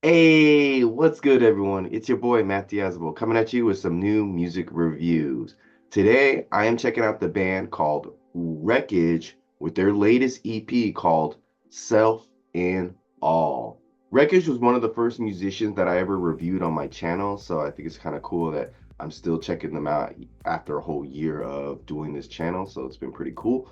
Hey, what's good, everyone? It's your boy, Diazable, coming at you with some new music reviews. Today, I am checking out the band called Wreckage with their latest EP called Self in All. Wreckage was one of the first musicians that I ever reviewed on my channel, so I think it's kind of cool that I'm still checking them out after a whole year of doing this channel, so it's been pretty cool.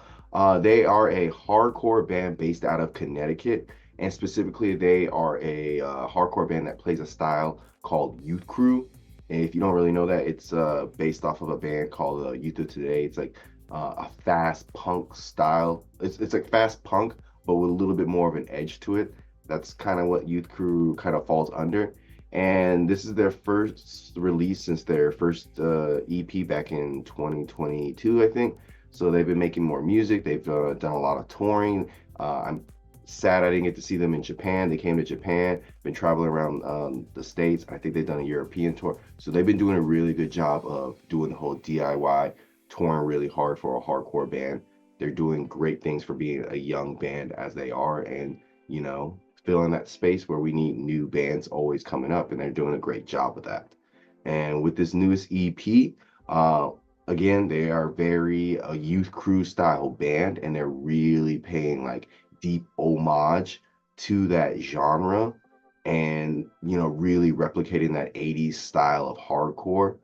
They are a hardcore band based out of Connecticut, and specifically they are a hardcore band that plays a style called youth crew. And if you don't really know that, it's based off of a band called Youth of Today. It's like a fast punk style. It's like fast punk but with a little bit more of an edge to it. That's kind of what youth crew kind of falls under. And this is their first release since their first EP back in 2022, I think. So they've been making more music. They've done a lot of touring. I'm sad I didn't get to see them in Japan. They came to Japan, been traveling around the States. I think they've done a European tour. So they've been doing a really good job of doing the whole DIY, touring really hard for a hardcore band. They're doing great things for being a young band as they are, and, filling that space where we need new bands always coming up, and they're doing a great job with that. And with this newest EP, again, they are very a youth crew style band, and they're really paying like deep homage to that genre, and really replicating that 80s style of hardcore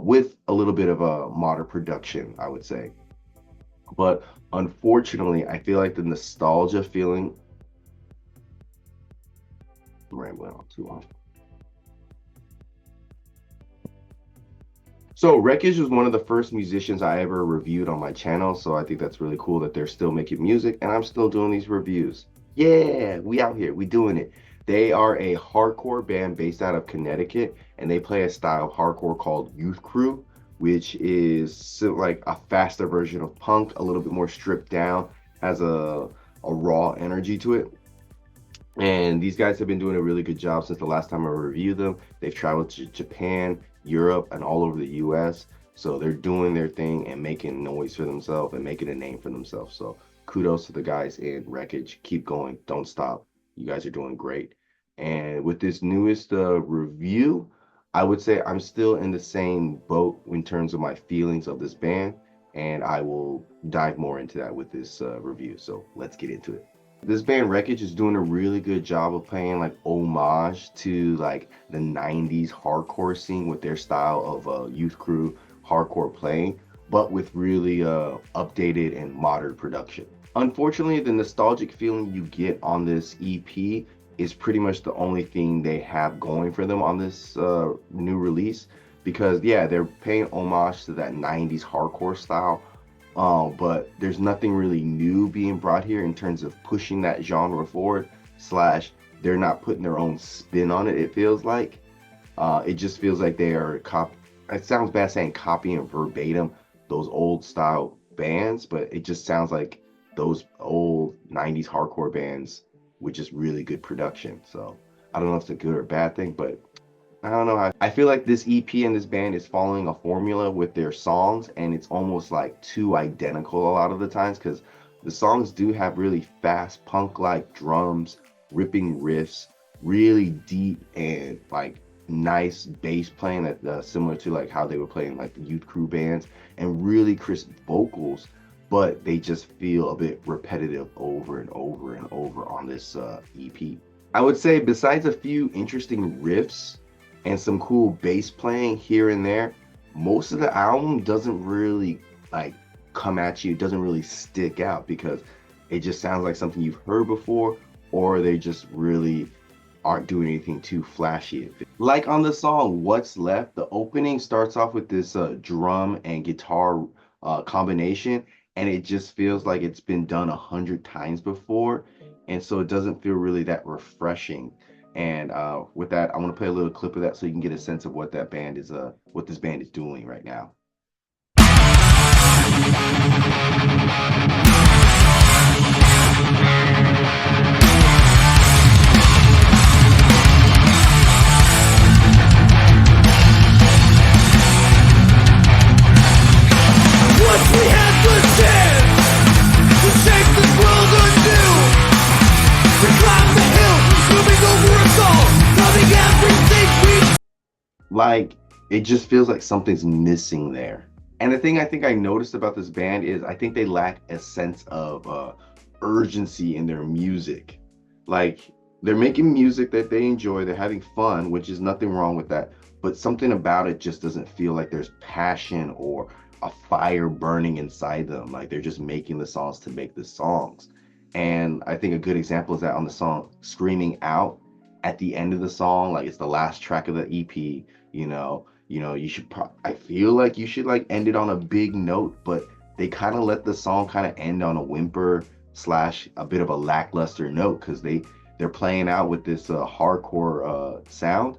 with a little bit of a modern production, I would say. But unfortunately, I feel like the nostalgia feeling, I'm rambling on too long. So Wreckage was one of the first musicians I ever reviewed on my channel, so I think that's really cool that they're still making music and I'm still doing these reviews. Yeah, we out here, we doing it. They are a hardcore band based out of Connecticut, and they play a style of hardcore called youth crew, which is like a faster version of punk, a little bit more stripped down, has a raw energy to it. And these guys have been doing a really good job since the last time I reviewed them. They've traveled to Japan, Europe, and all over the US. So they're doing their thing and making noise for themselves and making a name for themselves. So kudos to the guys in Wreckage. Keep going. Don't stop. You guys are doing great. And with this newest review, I would say I'm still in the same boat in terms of my feelings of this band. And I will dive more into that with this review. So let's get into it. This band Wreckage is doing a really good job of paying like homage to like the 90s hardcore scene with their style of youth crew hardcore playing, but with really updated and modern production. Unfortunately, the nostalgic feeling you get on this EP is pretty much the only thing they have going for them on this new release, because yeah, they're paying homage to that 90s hardcore style, but there's nothing really new being brought here in terms of pushing that genre forward, slash they're not putting their own spin on it, it feels like. It just feels like they are it sounds bad saying copying verbatim those old style bands, but it just sounds like those old 90s hardcore bands with just really good production. So I don't know if it's a good or bad thing, but I don't know. I feel like this EP and this band is following a formula with their songs, and it's almost like too identical a lot of the times, because the songs do have really fast punk-like drums, ripping riffs, really deep and like nice bass playing that similar to like how they were playing like the youth crew bands, and really crisp vocals, but they just feel a bit repetitive over and over and over on this EP. I would say besides a few interesting riffs and some cool bass playing here and there, most of the album doesn't really like come at you. It doesn't really stick out because it just sounds like something you've heard before, or they just really aren't doing anything too flashy. Like on the song What's Left, the opening starts off with this drum and guitar combination, and it just feels like it's been done 100 times before, and so it doesn't feel really that refreshing. And with that, I want to play a little clip of that so you can get a sense of what that band is, what this band is doing right now. Once we had the chance to shape this world anew, we climbed the hill, swimming over us all. Like it just feels like something's missing there. And the thing I think I noticed about this band is I think they lack a sense of urgency in their music. Like they're making music that they enjoy, they're having fun, which is nothing wrong with that. But something about it just doesn't feel like there's passion or a fire burning inside them. Like they're just making the songs to make the songs. And I think a good example is that on the song Screaming Out, at the end of the song, like it's the last track of the EP, you should I feel like you should like end it on a big note, but they kind of let the song kind of end on a whimper slash a bit of a lackluster note because they're playing out with this hardcore sound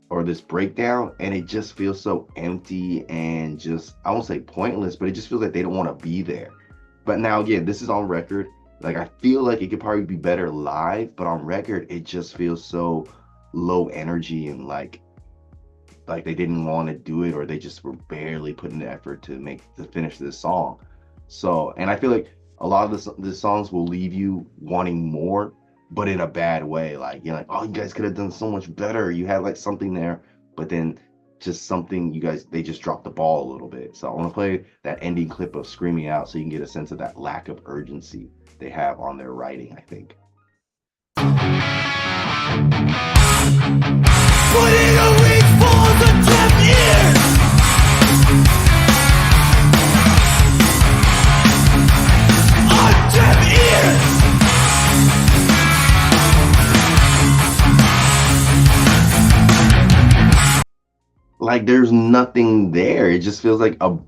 or this breakdown, and it just feels so empty and just I won't say pointless, but it just feels like they don't want to be there. But now again, this is on record. Like I feel like it could probably be better live, but on record it just feels so low energy and like they didn't want to do it or they just were barely putting the effort to finish this song. So, and I feel like a lot of the songs will leave you wanting more, but in a bad way. Like you're like, oh, you guys could have done so much better. You had like something there, but then just something you guys they just dropped the ball a little bit. So I want to play that ending clip of Screaming Out so you can get a sense of that lack of urgency they have on their writing, I think. Putting a weak for the deaf ears. On deaf ears. Like there's nothing there. It just feels like a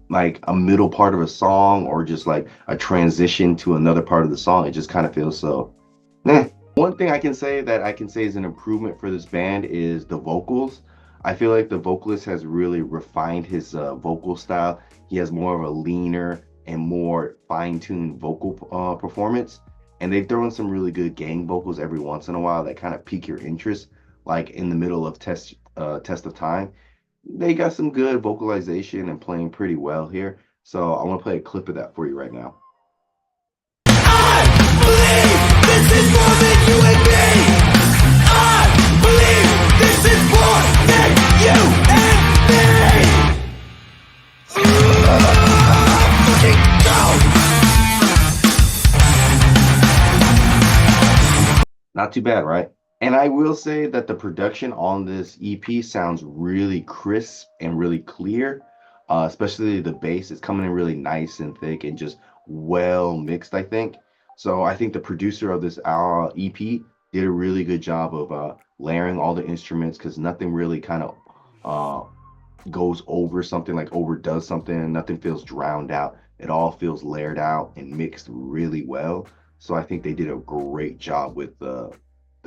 middle part of a song or just like a transition to another part of the song. It just kind of feels so. Eh. One thing I can say is an improvement for this band is the vocals. I feel like the vocalist has really refined his vocal style. He has more of a leaner and more fine-tuned vocal performance, and they've thrown some really good gang vocals every once in a while that kind of pique your interest. Like in the middle of Test of Time, they got some good vocalization and playing pretty well here. So I want to play a clip of that for you right now. I believe this is more than you and me. I believe this is more than you and me. Fucking go. Not too bad, right? And I will say that the production on this EP sounds really crisp and really clear, especially the bass is coming in really nice and thick and just well mixed, I think. So I think the producer of this EP did a really good job of layering all the instruments because nothing really kind of uh, goes over something, like overdoes something. Nothing feels drowned out. It all feels layered out and mixed really well. So I think they did a great job with the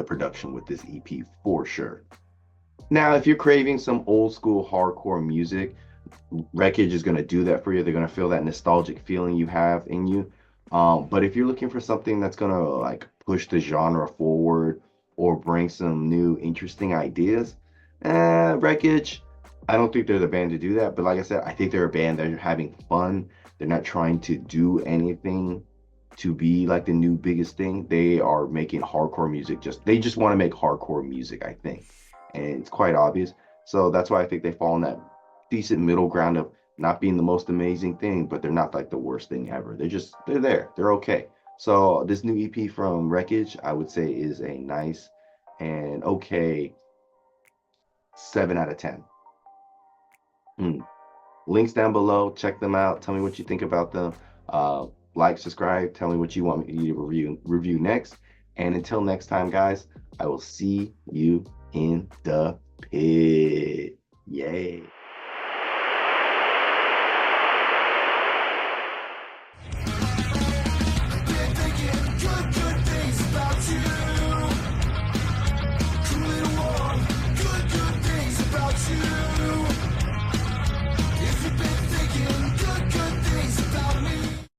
production with this EP for sure. Now, if you're craving some old school hardcore music, Wreckage is going to do that for you. They're going to feel that nostalgic feeling you have in you. But if you're looking for something that's going to like push the genre forward or bring some new interesting ideas, Wreckage, I don't think they're the band to do that. But like I said, I think they're a band that are having fun. They're not trying to do anything to be like the new biggest thing. They are making hardcore music. They just want to make hardcore music, I think. And it's quite obvious. So that's why I think they fall in that decent middle ground of not being the most amazing thing, but they're not like the worst thing ever. They're there. They're okay. So this new EP from Wreckage, I would say is a nice and okay 7 out of 10. Hmm. Links down below. Check them out. Tell me what you think about them. Uh, like, subscribe. Tell me what you want me to review next. And until next time, guys, I will see you in the pit. Yay.